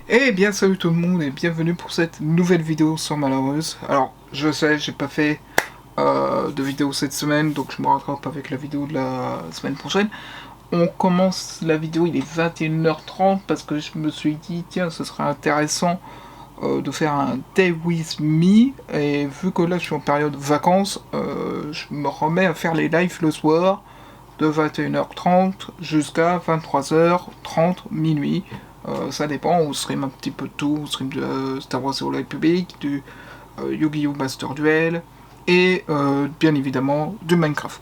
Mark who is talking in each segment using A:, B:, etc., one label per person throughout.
A: Eh bien salut tout le monde et bienvenue pour cette nouvelle vidéo sur Malheureuse. Alors je sais, j'ai pas fait de vidéo cette semaine, donc je me rattrape avec la vidéo de la semaine prochaine. On commence la vidéo, il est 21h30 parce que je me suis dit tiens ce serait intéressant de faire un Day With Me, et vu que là je suis en période vacances, je me remets à faire les lives le soir de 21h30 jusqu'à 23h30 minuit. Ça dépend, on stream un petit peu de tout, on stream de Star Wars Hero Republic, du Yu-Gi-Oh! Master Duel, et bien évidemment du Minecraft.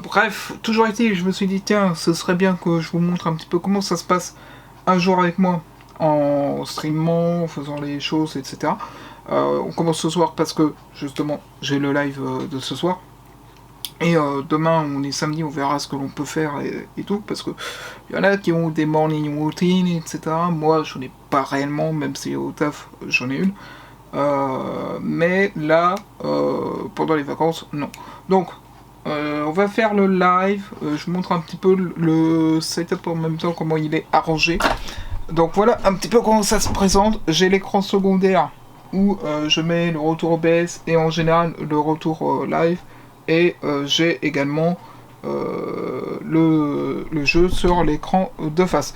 A: Bref, toujours été, je me suis dit, tiens, ce serait bien que je vous montre un petit peu comment ça se passe un jour avec moi, en streamant, en faisant les choses, etc. On commence ce soir parce que, justement, j'ai le live de ce soir. Et demain, on est samedi, on verra ce que l'on peut faire et tout, parce que il y en a qui ont des morning routines, etc. Moi, je n'ai pas réellement, même si au taf, j'en ai une. Mais là, pendant les vacances, non. Donc, on va faire le live. Je vous montre un petit peu le setup en même temps, comment il est arrangé. Donc voilà un petit peu comment ça se présente. J'ai l'écran secondaire où je mets le retour OBS et en général le retour live. Et j'ai également le jeu sur l'écran de face.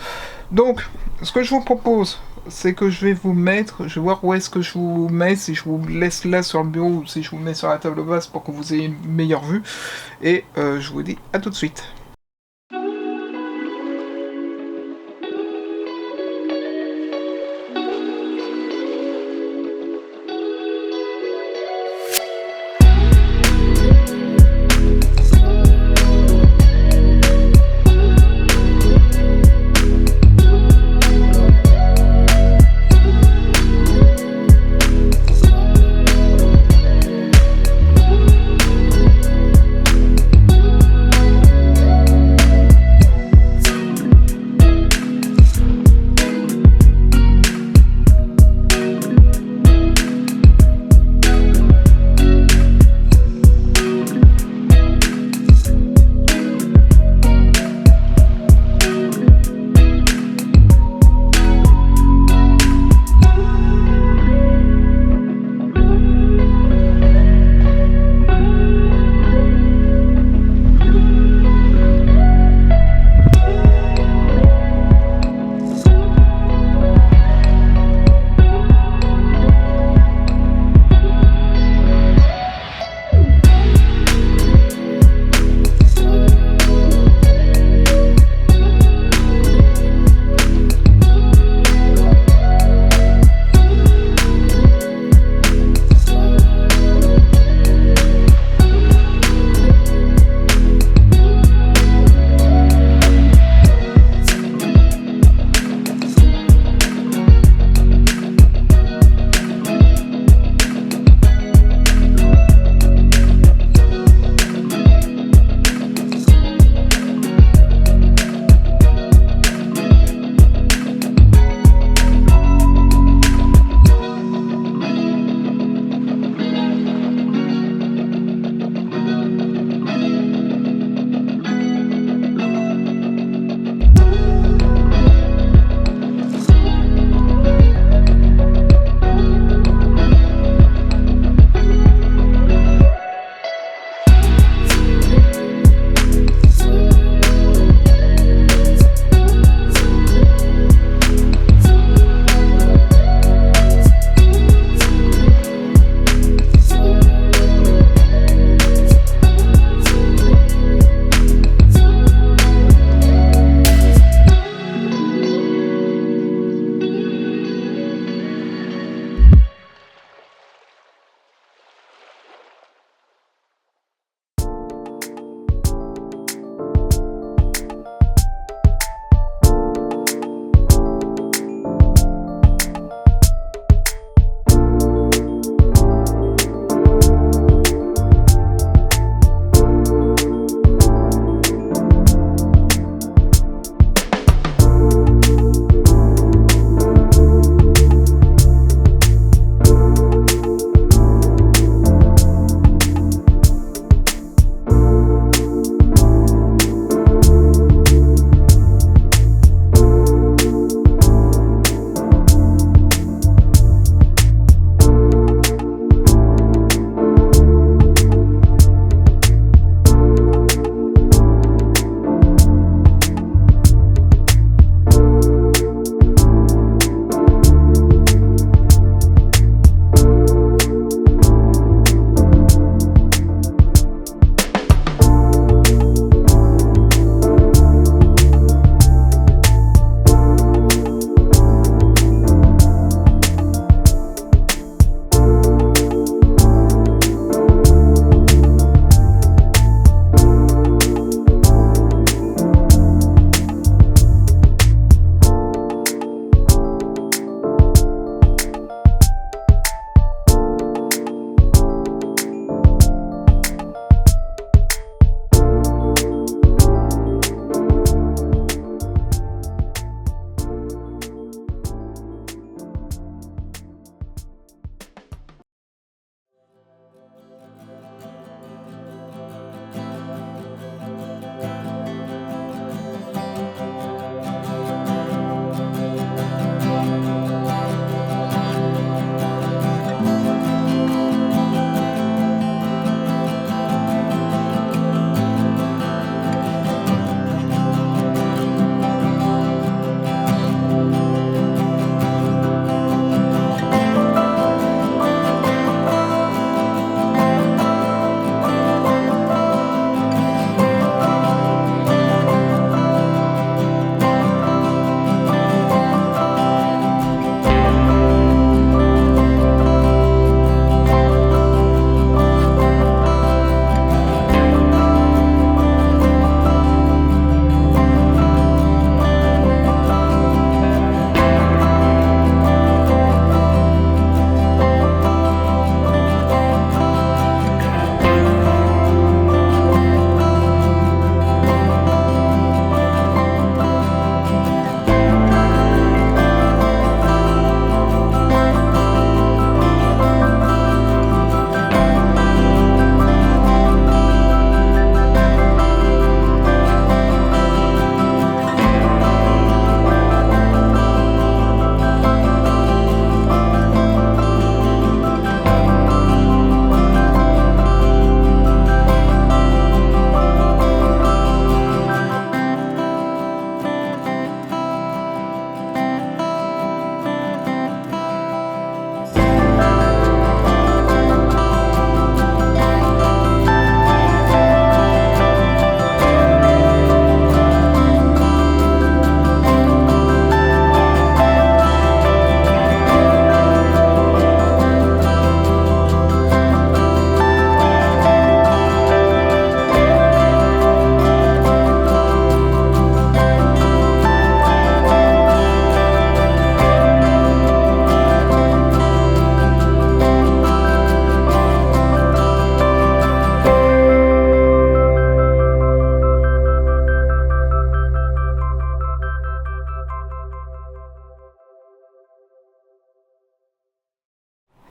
A: Donc, ce que je vous propose, c'est que je vais vous mettre, je vais voir où est-ce que je vous mets, si je vous laisse là sur le bureau ou si je vous mets sur la table basse pour que vous ayez une meilleure vue. Et je vous dis à tout de suite.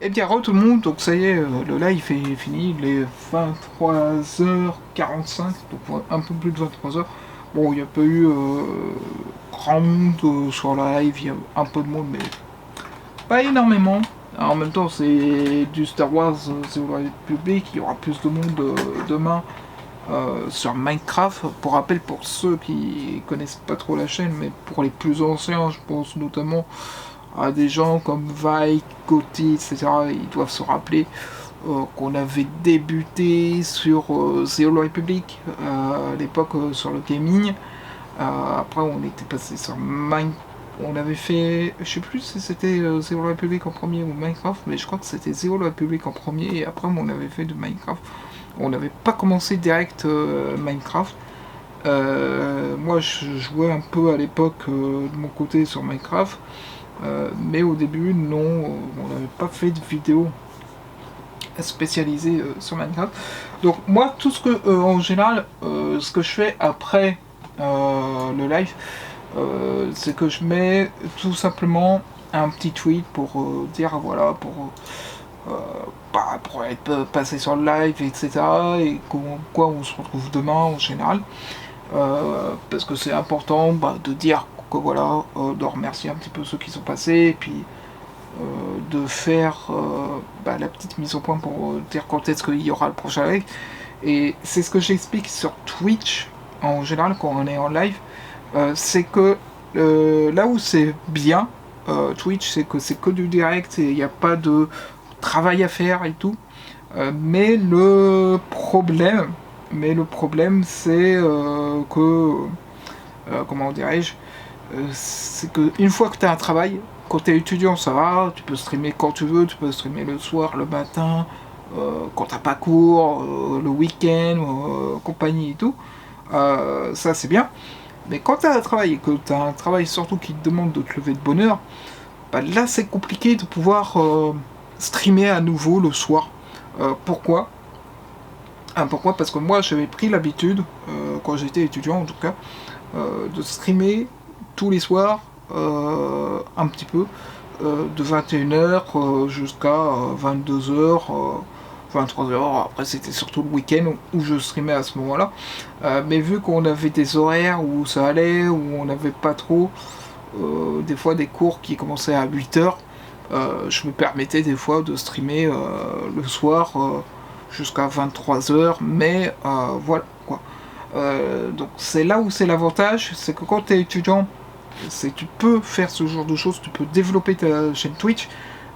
A: Et bien, re tout le monde, donc ça y est, le live est fini, il est 23h45, donc un peu plus de 23h. Bon, il n'y a pas eu grand monde sur le live, il y a un peu de monde, mais pas énormément. Alors, en même temps, c'est du Star Wars, c'est au République, il y aura plus de monde demain sur Minecraft. Pour rappel, pour ceux qui connaissent pas trop la chaîne, mais pour les plus anciens, je pense notamment à des gens comme Vi, Gotti, etc. Ils doivent se rappeler qu'on avait débuté sur The Old Republic à l'époque sur le gaming. Après, on était passé sur Minecraft. On avait fait, je sais plus si c'était The Old Republic en premier ou Minecraft, mais je crois que c'était The Old Republic en premier et après on avait fait de Minecraft. On n'avait pas commencé direct Minecraft. Moi, je jouais un peu à l'époque de mon côté sur Minecraft. Mais au début, non, on n'avait pas fait de vidéo spécialisée sur Minecraft. Donc moi, tout ce que, en général, ce que je fais après le live, c'est que je mets tout simplement un petit tweet pour dire, voilà, pour être passé sur le live, etc. Et quoi on se retrouve demain en général. Parce que c'est important de dire que voilà, de remercier un petit peu ceux qui sont passés, et puis de faire la petite mise au point pour dire quand est-ce qu'il y aura le prochain live. Et c'est ce que j'explique sur Twitch, en général, quand on est en live, c'est que là où c'est bien, Twitch, c'est que c'est que du direct, et il n'y a pas de travail à faire et tout. Mais le problème, c'est que, comment dirais-je, c'est que une fois que tu as un travail, quand tu es étudiant, ça va, tu peux streamer quand tu veux, tu peux streamer le soir, le matin, quand t'as pas cours, le week-end, compagnie et tout. Ça c'est bien. Mais quand tu as un travail, et que tu as un travail surtout qui te demande de te lever de bonne heure, là c'est compliqué de pouvoir streamer à nouveau le soir. Pourquoi ? Pourquoi ? Parce que moi j'avais pris l'habitude, quand j'étais étudiant en tout cas, de streamer tous les soirs un petit peu, de 21h jusqu'à 22h, 23h. Après c'était surtout le week-end où je streamais à ce moment-là. Mais vu qu'on avait des horaires où ça allait, où on n'avait pas trop, des fois des cours qui commençaient à 8h, je me permettais des fois de streamer le soir jusqu'à 23h, mais voilà quoi. Donc c'est là où c'est l'avantage, c'est que quand tu es étudiant, tu peux faire ce genre de choses, tu peux développer ta chaîne Twitch,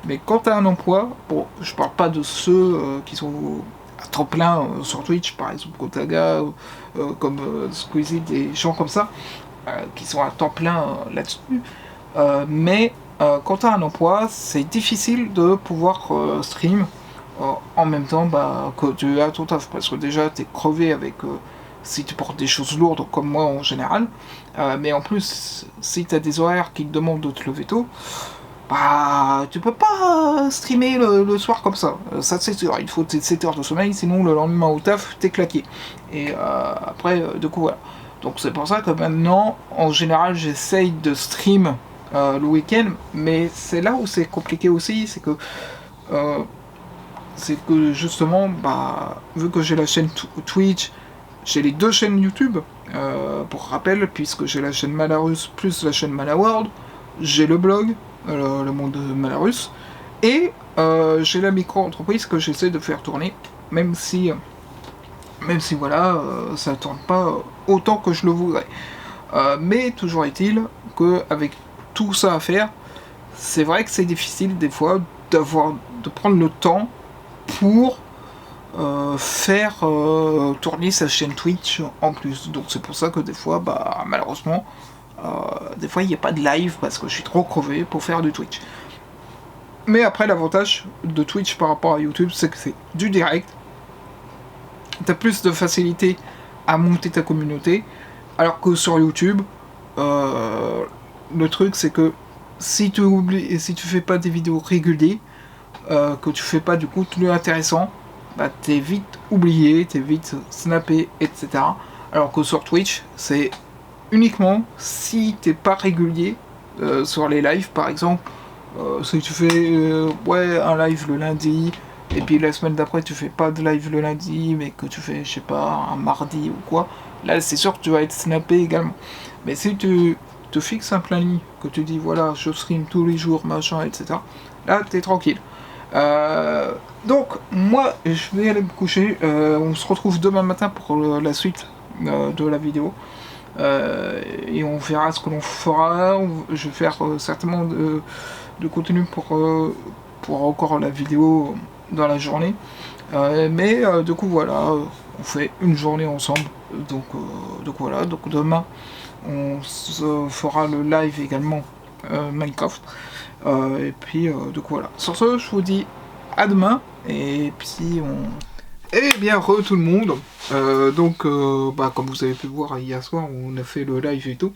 A: mais quand tu as un emploi, bon, je parle pas de ceux qui sont à temps plein sur Twitch, par exemple Kotaga, comme Squeezie, des gens comme ça, qui sont à temps plein là-dessus, mais quand tu as un emploi, c'est difficile de pouvoir stream en même temps que tu as ton taf, parce que déjà tu es crevé avec si tu portes des choses lourdes comme moi en général, mais en plus si tu as des horaires qui te demandent de te lever tôt, tu peux pas streamer le soir comme ça, ça c'est sûr, il faut 7 heures de sommeil, sinon le lendemain au taf t'es claqué, et après du coup voilà. Donc c'est pour ça que maintenant en général j'essaye de stream le week-end, mais c'est là où c'est compliqué aussi, c'est que justement, vu que j'ai la chaîne Twitch, j'ai les deux chaînes YouTube, pour rappel, puisque j'ai la chaîne Malarus plus la chaîne Malaworld, j'ai le blog, le monde de Malarus, et j'ai la micro-entreprise que j'essaie de faire tourner, même si voilà, ça tourne pas autant que je le voudrais. Mais toujours est-il qu'avec tout ça à faire, c'est vrai que c'est difficile des fois de prendre le temps pour faire tourner sa chaîne Twitch en plus. Donc c'est pour ça que des fois, malheureusement, des fois il n'y a pas de live parce que je suis trop crevé pour faire du Twitch. Mais après, l'avantage de Twitch par rapport à YouTube, c'est que c'est du direct. T'as plus de facilité à monter ta communauté, alors que sur YouTube, le truc c'est que si tu oublies et si tu fais pas des vidéos régulières, que tu fais pas du contenu intéressant, t'es vite oublié, t'es vite snappé, etc. Alors que sur Twitch, c'est uniquement si t'es pas régulier sur les lives par exemple, Si tu fais ouais, un live le lundi, et puis la semaine d'après tu fais pas de live le lundi, mais que tu fais, je sais pas, un mardi ou quoi, là c'est sûr que tu vas être snappé également. Mais si tu te fixes un planning, que tu dis voilà, je stream tous les jours, machin, etc., là t'es tranquille. Euh, donc, moi, je vais aller me coucher. On se retrouve demain matin pour la suite de la vidéo. Et on verra ce que l'on fera. Je vais faire certainement de contenu pour encore la vidéo dans la journée. Mais du coup, voilà, on fait une journée ensemble. Donc voilà, donc demain, on se fera le live également Minecraft. Et puis, donc voilà. Sur ce, je vous dis à demain. Et puis, on. Eh bien, re tout le monde. Bah, comme vous avez pu voir hier soir, on a fait le live et tout.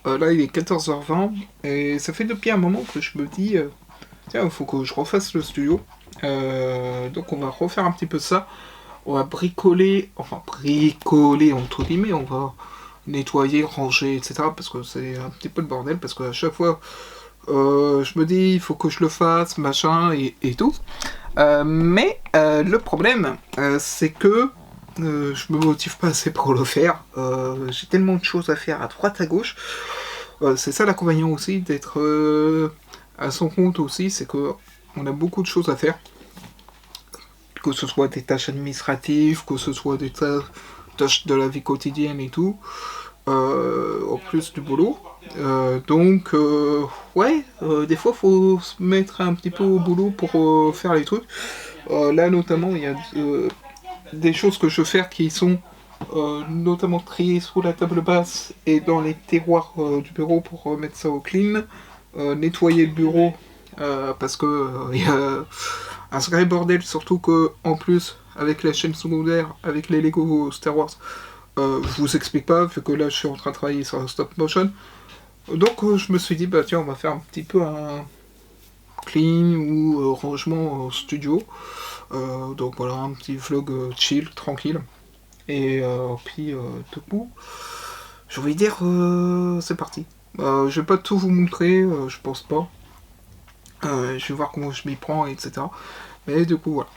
A: Là, il est 14h20. Et ça fait depuis un moment que je me dis, tiens, il faut que je refasse le studio. Donc, on va refaire un petit peu ça. On va bricoler, enfin, bricoler entre guillemets. On va nettoyer, ranger, etc. Parce que c'est un petit peu le bordel. Parce qu'à chaque fois. Je me dis, il faut que je le fasse, machin, et tout. Mais le problème, c'est que je me motive pas assez pour le faire. J'ai tellement de choses à faire à droite, à gauche. C'est ça l'inconvénient aussi d'être à son compte aussi, c'est que on a beaucoup de choses à faire. Que ce soit des tâches administratives, que ce soit des tâches de la vie quotidienne et tout. En plus du boulot. Ouais, des fois faut se mettre un petit peu au boulot pour faire les trucs. Là notamment, il y a des choses que je veux faire qui sont notamment triées sous la table basse et dans les tiroirs du bureau pour mettre ça au clean. Nettoyer le bureau parce que il y a un sacré bordel, surtout que en plus avec la chaîne secondaire, avec les Lego Star Wars. Je vous explique pas, vu que là je suis en train de travailler sur un stop motion. Donc je me suis dit, bah tiens, on va faire un petit peu un clean ou rangement studio. Donc voilà, un petit vlog chill, tranquille. Et puis, du coup, je vais dire, c'est parti. Je vais pas tout vous montrer, je pense pas. Je vais voir comment je m'y prends, etc. Mais du coup, voilà.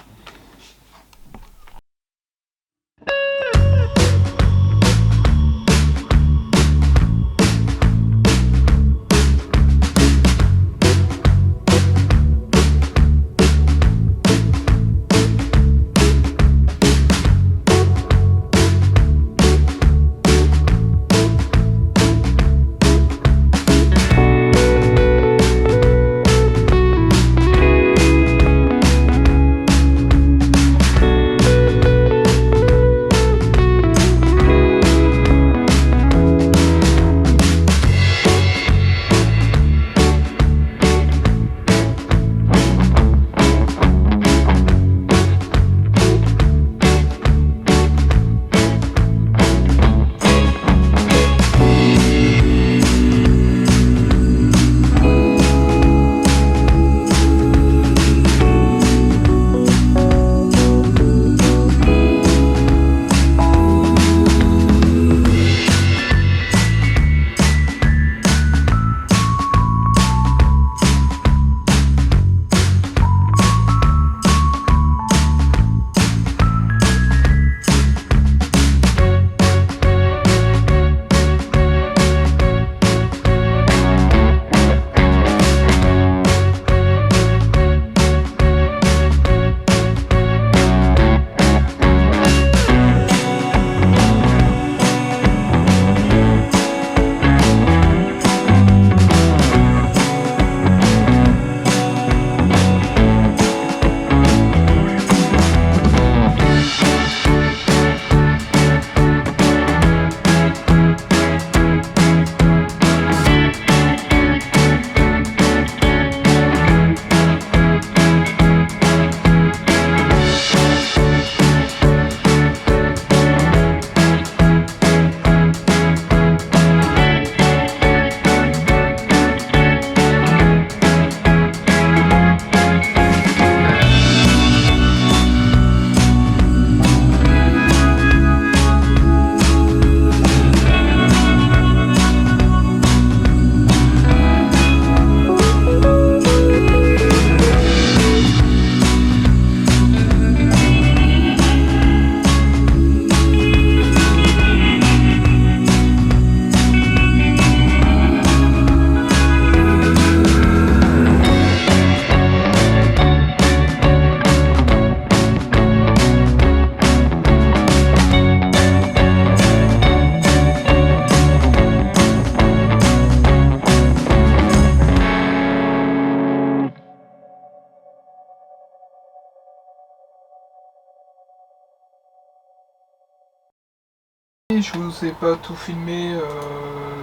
A: je vous ai pas tout filmé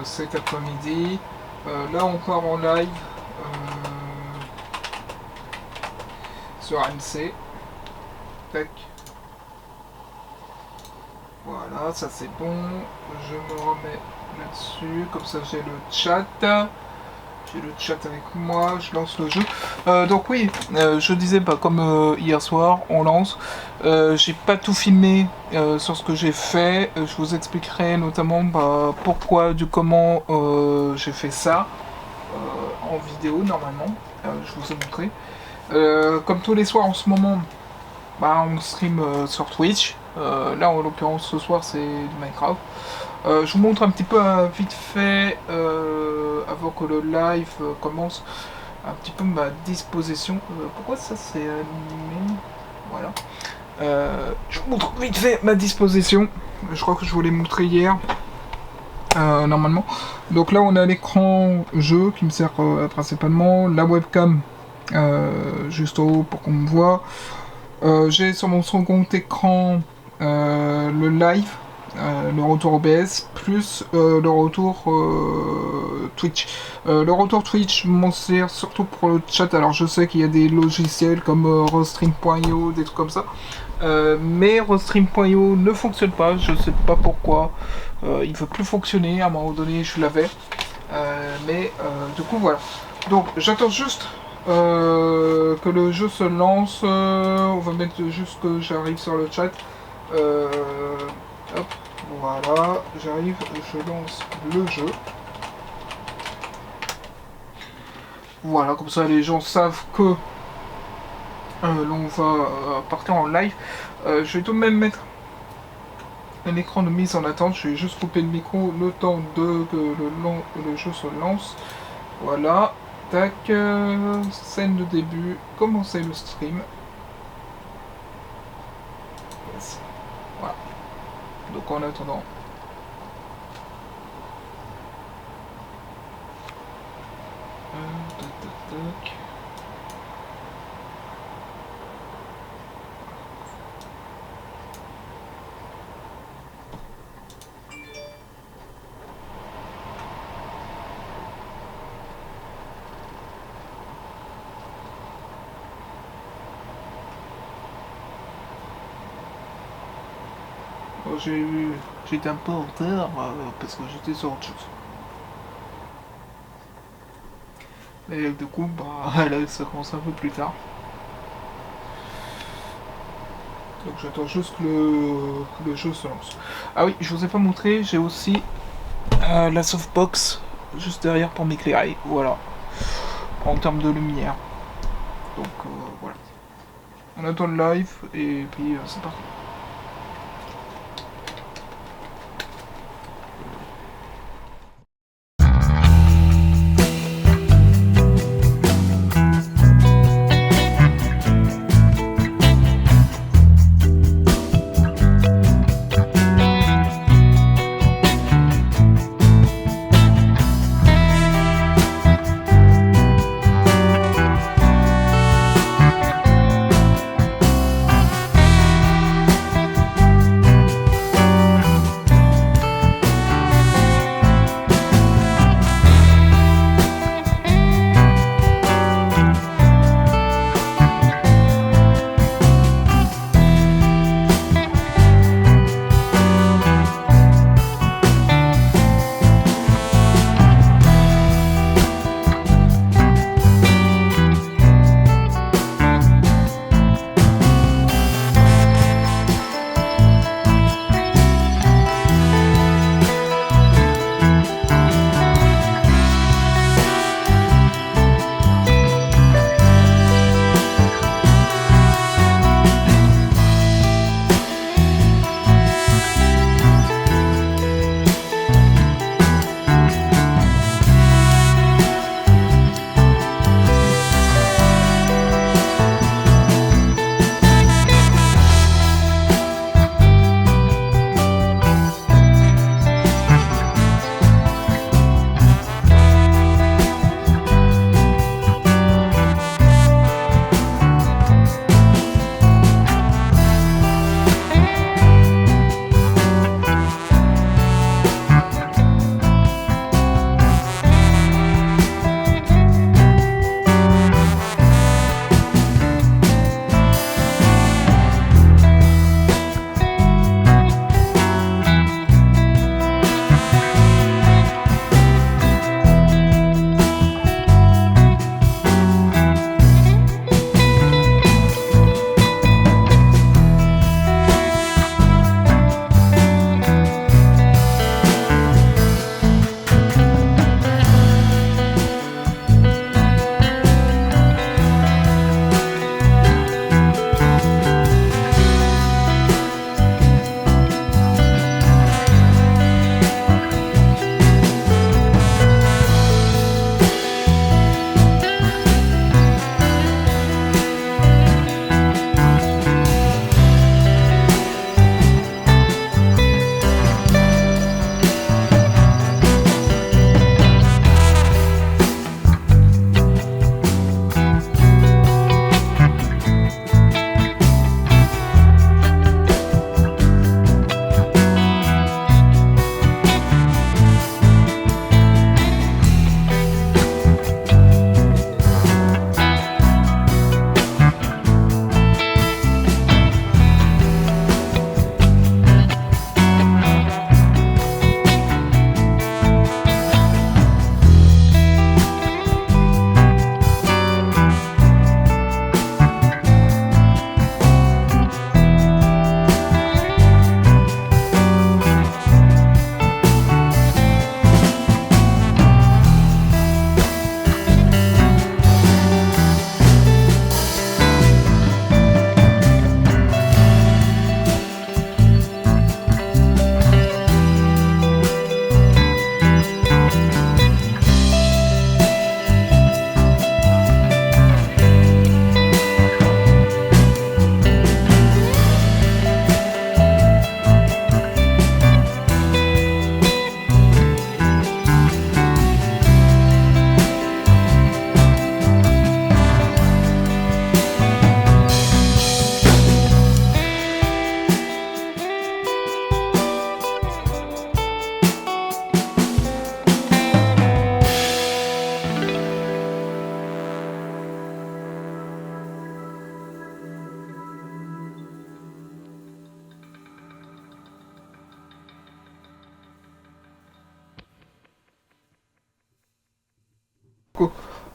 A: cet après-midi. Là on part en live sur MC. Tac. Voilà, ça c'est bon. Je me remets là-dessus, comme ça j'ai le chat. J'ai le chat avec moi, je lance le jeu. Donc oui, je disais, comme hier soir, on lance. J'ai pas tout filmé sur ce que j'ai fait. Je vous expliquerai notamment pourquoi, du comment j'ai fait ça en vidéo normalement. Je vous ai montré. Comme tous les soirs en ce moment, on stream sur Twitch. Là en l'occurrence ce soir c'est du Minecraft. Je vous montre un petit peu vite fait avant que le live commence un petit peu ma disposition. Pourquoi ça s'est animé? Voilà. Je vous montre vite fait ma disposition. Je crois que je vous l'ai montré hier. Normalement. Donc là on a l'écran jeu qui me sert principalement. La webcam juste en haut pour qu'on me voit. J'ai sur mon second écran le live, le retour OBS, plus le retour Twitch. Le retour Twitch m'en sert surtout pour le chat. Alors je sais qu'il y a des logiciels comme Restream.io, des trucs comme ça. Mais Restream.io ne fonctionne pas, je sais pas pourquoi. Il veut plus fonctionner, à un moment donné je l'avais. Mais du coup voilà. Donc j'attends juste que le jeu se lance. On va mettre juste que j'arrive sur le chat. Hop, voilà, j'arrive, je lance le jeu. Voilà, comme ça les gens savent que l'on va partir en live. Je vais tout de même mettre un écran de mise en attente. Je vais juste couper le micro le temps de que le jeu se lance. Voilà. Tac, scène de début, commencer le stream. Yes. Voilà. Donc en attendant. Tac, tac, tac. J'étais un peu en retard parce que j'étais sur autre chose. Et du coup, là, ça commence un peu plus tard. Donc j'attends juste que le jeu se lance. Ah oui, je vous ai pas montré, j'ai aussi la softbox juste derrière pour m'éclairer. Voilà. En termes de lumière. Donc voilà. On attend le live et puis c'est parti.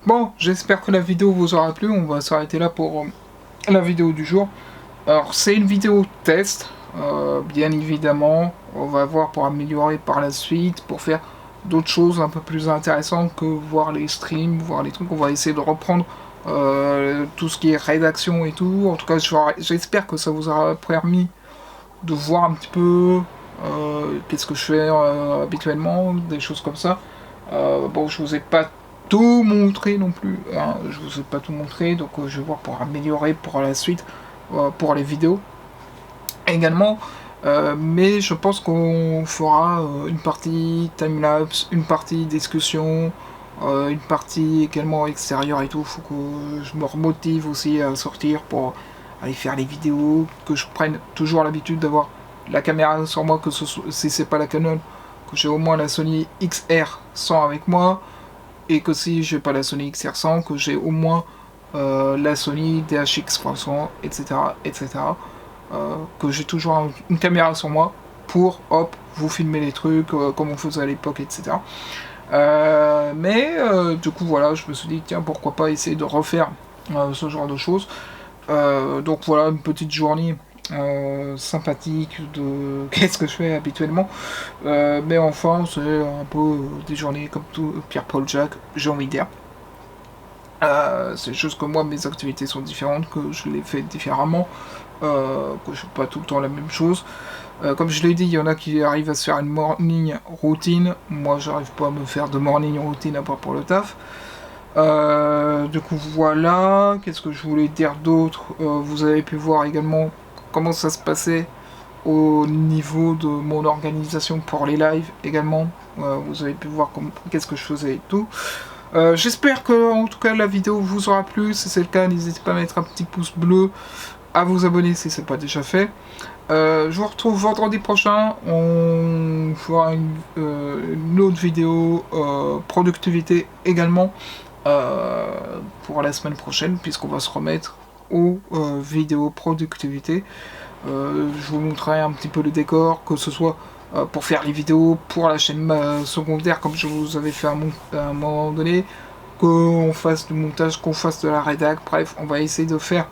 A: Bon, j'espère que la vidéo vous aura plu. On va s'arrêter là pour la vidéo du jour. Alors, c'est une vidéo test, bien évidemment. On va voir pour améliorer par la suite, pour faire d'autres choses un peu plus intéressantes que voir les streams, voir les trucs. On va essayer de reprendre tout ce qui est rédaction et tout. En tout cas, j'espère que ça vous aura permis de voir un petit peu qu'est-ce que je fais habituellement, des choses comme ça. Bon, je vous ai pas tout montré non plus, hein, je vous ai pas tout montré, donc je vais voir pour améliorer pour la suite, pour les vidéos également. Mais je pense qu'on fera une partie timelapse, une partie discussion, une partie également extérieure et tout. Faut que je me remotive aussi à sortir pour aller faire les vidéos, que je prenne toujours l'habitude d'avoir la caméra sur moi, que si c'est pas la Canon, que j'ai au moins la Sony XR100 avec moi, et que si j'ai pas la Sony XR100, que j'ai au moins la Sony DHX300, etc. etc. Que j'ai toujours une caméra sur moi pour, hop, vous filmer les trucs comme on faisait à l'époque, etc. Du coup, voilà, je me suis dit, tiens, pourquoi pas essayer de refaire ce genre de choses. Donc voilà, une petite journée sympathique de qu'est-ce que je fais habituellement. Mais enfin, c'est un peu des journées comme tout Pierre-Paul Jacques, j'ai envie de dire. C'est juste que moi, mes activités sont différentes, que je les fais différemment, que je fais pas tout le temps la même chose. Comme je l'ai dit, il y en a qui arrivent à se faire une morning routine. Moi, j'arrive pas à me faire de morning routine à part pour le taf. Du coup, voilà. Qu'est-ce que je voulais dire d'autre? Vous avez pu voir également comment ça se passait au niveau de mon organisation pour les lives également. Vous avez pu voir qu'est-ce que je faisais et tout. J'espère que en tout cas la vidéo vous aura plu. Si c'est le cas, n'hésitez pas à mettre un petit pouce bleu, à vous abonner si c'est pas déjà fait. Je vous retrouve vendredi prochain. On fera une autre vidéo productivité également pour la semaine prochaine, puisqu'on va se remettre aux vidéos productivité. Je vous montrerai un petit peu le décor, que ce soit pour faire les vidéos pour la chaîne secondaire, comme je vous avais fait à un moment donné, qu'on fasse du montage, qu'on fasse de la rédac. Bref, on va essayer de faire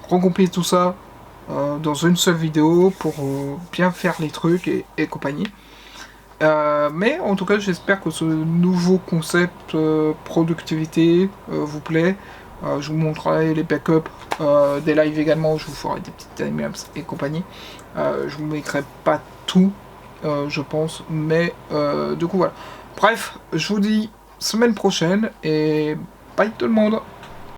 A: regrouper tout ça dans une seule vidéo pour bien faire les trucs et compagnie. Mais en tout cas, j'espère que ce nouveau concept productivité vous plaît. Je vous montrerai les backups des lives également, je vous ferai des petites timelapses et compagnie. Je vous mettrai pas tout, je pense, mais du coup voilà. Bref, je vous dis semaine prochaine et bye tout le monde.